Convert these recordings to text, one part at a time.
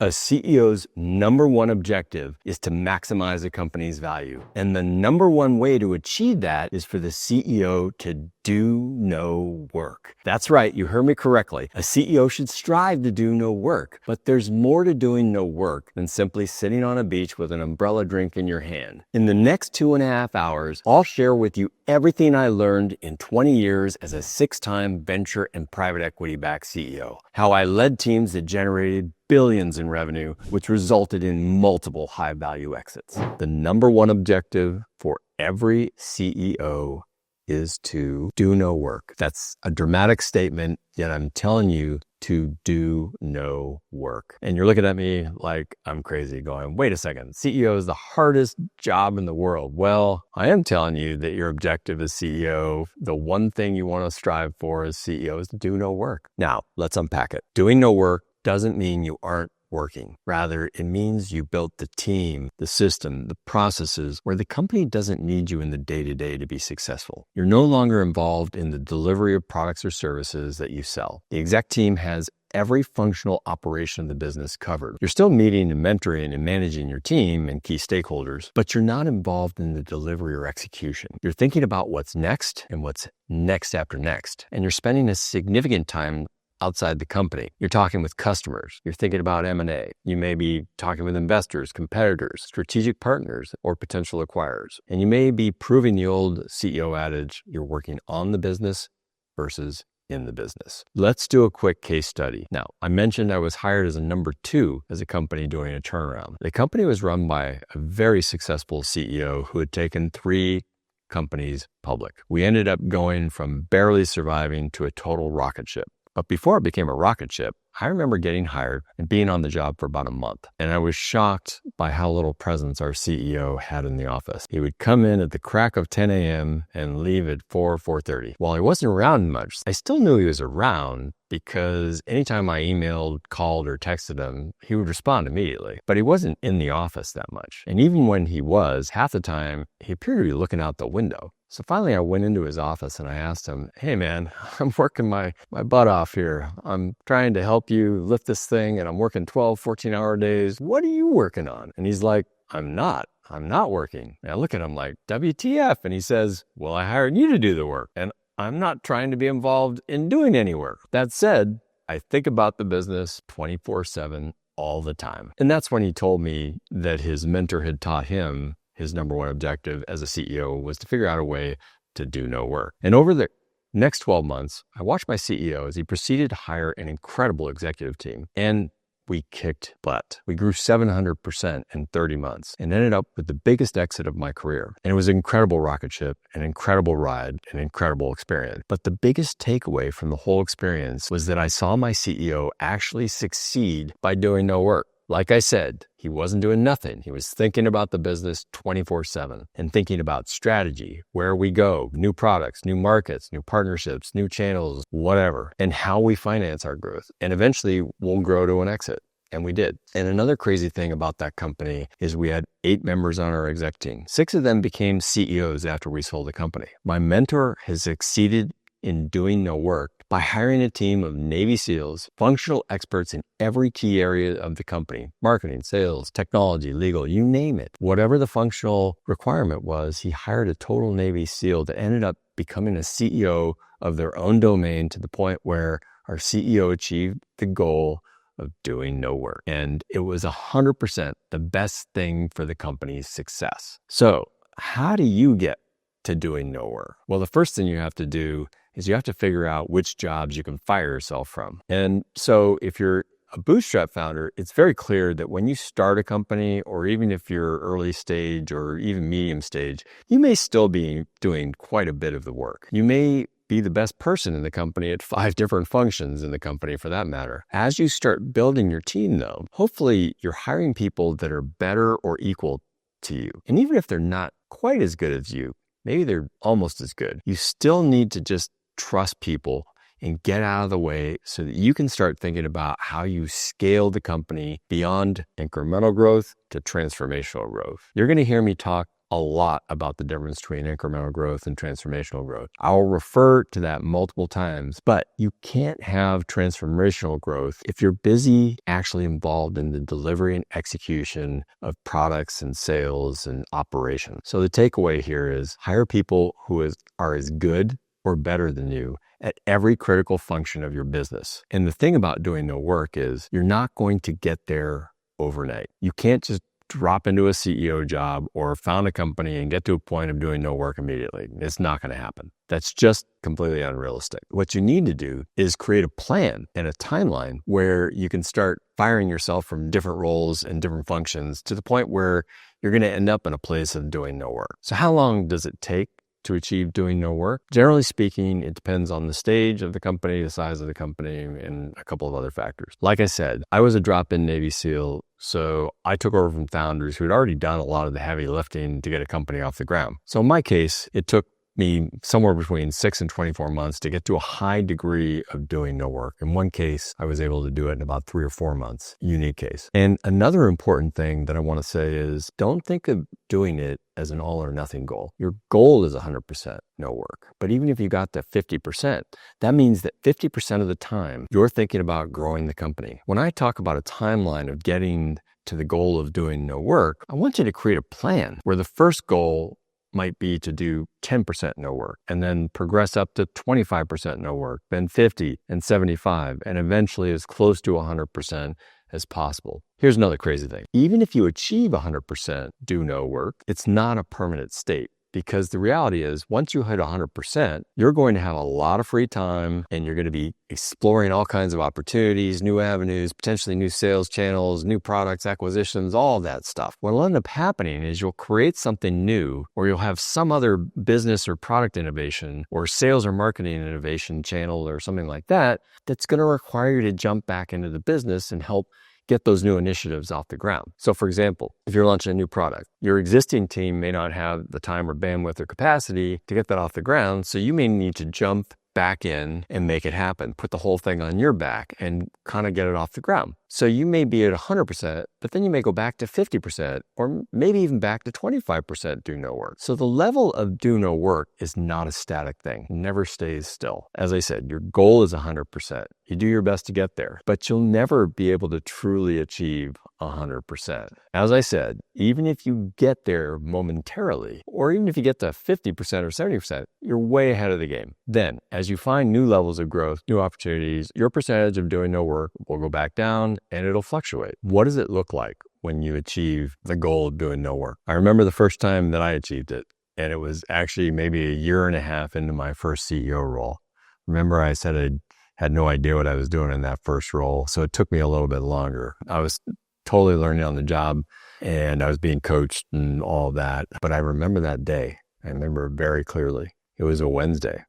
A CEO's number one objective is to maximize a company's value. And the number one way to achieve that is for the CEO to do no work. That's right, you heard me correctly. A CEO should strive to do no work, but there's more to doing no work than simply sitting on a beach with an umbrella drink in your hand. In the next 2.5 hours, I'll share with you everything I learned in 20 years as a 6-time venture and private equity-backed CEO. How I led teams that generated billions in revenue, which resulted in multiple high-value exits. The number one objective for every CEO is to do no work. That's a dramatic statement, yet I'm telling you to do no work. And you're looking at me like I'm crazy going, wait a second, CEO is the hardest job in the world. Well, I am telling you that your objective as CEO, the one thing you want to strive for as CEO is to do no work. Now, let's unpack it. Doing no work doesn't mean you aren't working. Rather, it means you built the team, the system, the processes where the company doesn't need you in the day-to-day to be successful. You're no longer involved in the delivery of products or services that you sell. The exec team has every functional operation of the business covered. You're still meeting and mentoring and managing your team and key stakeholders, but you're not involved in the delivery or execution. You're thinking about what's next and what's next after next, and you're spending a significant time outside the company. You're talking with customers. You're thinking about M&A. You may be talking with investors, competitors, strategic partners, or potential acquirers. And you may be proving the old CEO adage, you're working on the business versus in the business. Let's do a quick case study. Now, I mentioned I was hired as a number 2 as a company doing a turnaround. The company was run by a very successful CEO who had taken 3 companies public. We ended up going from barely surviving to a total rocket ship. But before it became a rocket ship, I remember getting hired and being on the job for about a month. And I was shocked by how little presence our CEO had in the office. He would come in at the crack of 10 a.m. and leave at 4:30. While he wasn't around much, I still knew he was around because anytime I emailed, called, or texted him, he would respond immediately. But he wasn't in the office that much. And even when he was, half the time, he appeared to be looking out the window. So finally I went into his office and I asked him, hey man, I'm working my butt off here. I'm trying to help you lift this thing and I'm working 12, 14-hour days. What are you working on? And he's like, I'm not working. And I look at him like, WTF? And he says, well, I hired you to do the work and I'm not trying to be involved in doing any work. That said, I think about the business 24/7 all the time. And that's when he told me that his mentor had taught him his number one objective as a CEO was to figure out a way to do no work. And over the next 12 months, I watched my CEO as he proceeded to hire an incredible executive team. And we kicked butt. We grew 700% in 30 months and ended up with the biggest exit of my career. And it was an incredible rocket ship, an incredible ride, an incredible experience. But the biggest takeaway from the whole experience was that I saw my CEO actually succeed by doing no work. Like I said, he wasn't doing nothing. He was thinking about the business 24/7 and thinking about strategy, where we go, new products, new markets, new partnerships, new channels, whatever, and how we finance our growth. And eventually we'll grow to an exit. And we did. And another crazy thing about that company is we had 8 members on our exec team. 6 of them became CEOs after we sold the company. My mentor has succeeded in doing no work by hiring a team of Navy SEALs, functional experts in every key area of the company, marketing, sales, technology, legal, you name it. Whatever the functional requirement was, he hired a total Navy SEAL that ended up becoming a CEO of their own domain to the point where our CEO achieved the goal of doing no work. And it was 100% the best thing for the company's success. So how do you get to doing no work? Well, the first thing you have to do is you have to figure out which jobs you can fire yourself from. And so if you're a bootstrap founder, it's very clear that when you start a company, or even if you're early stage or even medium stage, you may still be doing quite a bit of the work. You may be the best person in the company at 5 different functions in the company for that matter. As you start building your team though, hopefully you're hiring people that are better or equal to you. And even if they're not quite as good as you, maybe they're almost as good, you still need to just trust people and get out of the way so that you can start thinking about how you scale the company beyond incremental growth to transformational growth. You're going to hear me talk a lot about the difference between incremental growth and transformational growth. I'll refer to that multiple times, but you can't have transformational growth if you're busy actually involved in the delivery and execution of products and sales and operations. So the takeaway here is hire people who are as good or better than you at every critical function of your business. And the thing about doing no work is you're not going to get there overnight. You can't just drop into a CEO job or found a company and get to a point of doing no work immediately. It's not going to happen. That's just completely unrealistic. What you need to do is create a plan and a timeline where you can start firing yourself from different roles and different functions to the point where you're going to end up in a place of doing no work. So how long does it take to achieve doing no work? Generally speaking, it depends on the stage of the company, the size of the company, and a couple of other factors. Like I said, I was a drop-in Navy SEAL, so I took over from founders who had already done a lot of the heavy lifting to get a company off the ground. So in my case, it took me somewhere between 6 and 24 months to get to a high degree of doing no work. In one case, I was able to do it in about 3 or 4 months, unique case. And another important thing that I want to say is don't think of doing it as an all or nothing goal. Your goal is 100% no work. But even if you got to 50%, that means that 50% of the time you're thinking about growing the company. When I talk about a timeline of getting to the goal of doing no work, I want you to create a plan where the first goal might be to do 10% no work and then progress up to 25% no work, then 50 and 75, and eventually as close to 100% as possible. Here's another crazy thing. Even if you achieve 100% do no work, it's not a permanent state. Because the reality is, once you hit 100%, you're going to have a lot of free time and you're going to be exploring all kinds of opportunities, new avenues, potentially new sales channels, new products, acquisitions, all of that stuff. What'll end up happening is you'll create something new, or you'll have some other business or product innovation or sales or marketing innovation channel or something like that, that's going to require you to jump back into the business and help get those new initiatives off the ground. So for example, if you're launching a new product, your existing team may not have the time or bandwidth or capacity to get that off the ground. So you may need to jump back in and make it happen, put the whole thing on your back and kind of get it off the ground. So you may be at 100%, but then you may go back to 50% or maybe even back to 25% do no work. So the level of do no work is not a static thing. It never stays still. As I said, your goal is 100%. You do your best to get there, but you'll never be able to truly achieve 100%. As I said, even if you get there momentarily, or even if you get to 50% or 70%, you're way ahead of the game. Then, as you find new levels of growth, new opportunities, your percentage of doing no work will go back down and it'll fluctuate. What does it look like when you achieve the goal of doing no work? I remember the first time that I achieved it, and it was actually maybe a year and a half into my first CEO role. Remember I said I had no idea what I was doing in that first role, so it took me a little bit longer. I was totally learning on the job and I was being coached and all of that. But I remember that day. I remember it very clearly. It was a Wednesday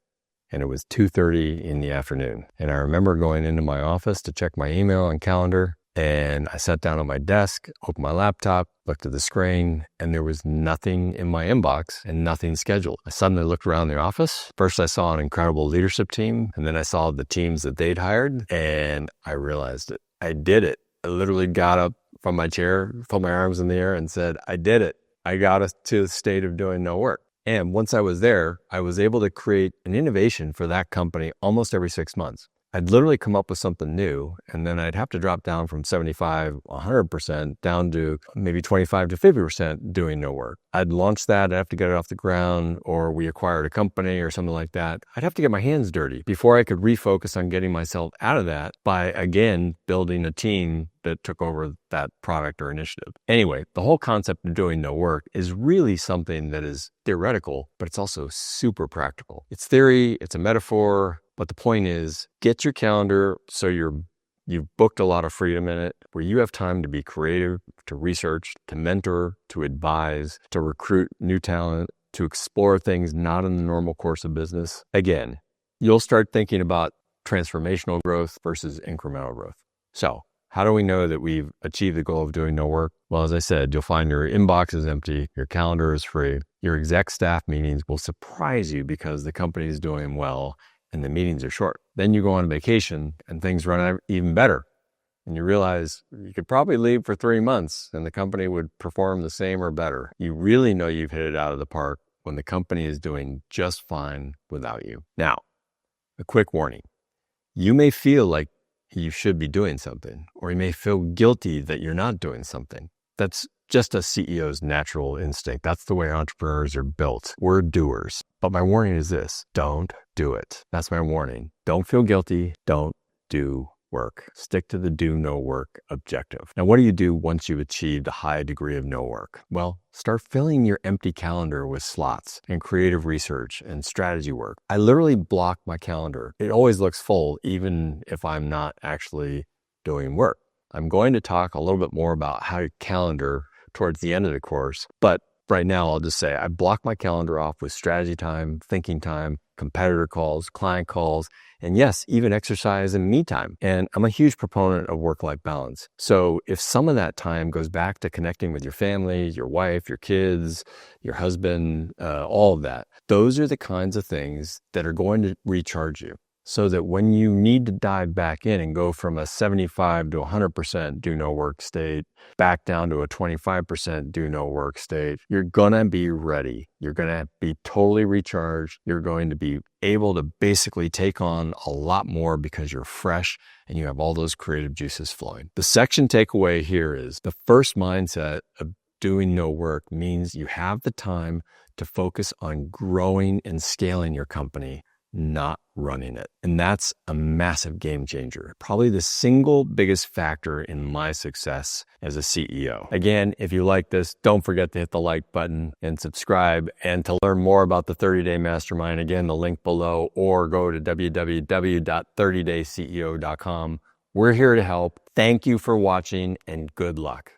and it was 2:30 in the afternoon. And I remember going into my office to check my email and calendar. And I sat down at my desk, opened my laptop, looked at the screen, and there was nothing in my inbox and nothing scheduled. I suddenly looked around the office. First, I saw an incredible leadership team, and then I saw the teams that they'd hired, and I realized it. I did it. I literally got up from my chair, put my arms in the air and said, I did it. I got us to the state of doing no work. And once I was there, I was able to create an innovation for that company almost every 6 months. I'd literally come up with something new, and then I'd have to drop down from 75, 100% down to maybe 25 to 50% doing no work. I'd launch that, I'd have to get it off the ground, or we acquired a company or something like that. I'd have to get my hands dirty before I could refocus on getting myself out of that by, again, building a team that took over that product or initiative. Anyway, the whole concept of doing no work is really something that is theoretical, but it's also super practical. It's theory, it's a metaphor, but the point is, get your calendar so you've booked a lot of freedom in it, where you have time to be creative, to research, to mentor, to advise, to recruit new talent, to explore things not in the normal course of business. Again, you'll start thinking about transformational growth versus incremental growth. So, how do we know that we've achieved the goal of doing no work? Well, as I said, you'll find your inbox is empty, your calendar is free, your exec staff meetings will surprise you because the company is doing well and the meetings are short. Then you go on vacation and things run even better. and you realize you could probably leave for 3 months and the company would perform the same or better. You really know you've hit it out of the park when the company is doing just fine without you. Now, a quick warning. You may feel like you should be doing something, or you may feel guilty that you're not doing something. That's just a CEO's natural instinct. That's the way entrepreneurs are built. We're doers. But my warning is this: don't do it. That's my warning. Don't feel guilty. Don't do work. Stick to the do no work objective. Now, what do you do once you've achieved a high degree of no work? Well, start filling your empty calendar with slots and creative research and strategy work. I literally block my calendar. It always looks full, even if I'm not actually doing work. I'm going to talk a little bit more about how your calendar towards the end of the course, but right now I'll just say I block my calendar off with strategy time, thinking time, competitor calls, client calls, and yes, even exercise and me time. And I'm a huge proponent of work-life balance. So if some of that time goes back to connecting with your family, your wife, your kids, your husband, all of that, those are the kinds of things that are going to recharge you. So that when you need to dive back in and go from a 75 to 100% do no work state back down to a 25% do no work state, you're going to be ready. You're going to be totally recharged. You're going to be able to basically take on a lot more because you're fresh and you have all those creative juices flowing. The section takeaway here is the first mindset of doing no work means you have the time to focus on growing and scaling your company, not running it. And that's a massive game changer. Probably the single biggest factor in my success as a CEO. Again, if you like this, don't forget to hit the like button and subscribe. And to learn more about the 30-Day Mastermind, again, the link below, or go to www.30dayceo.com. We're here to help. Thank you for watching and good luck.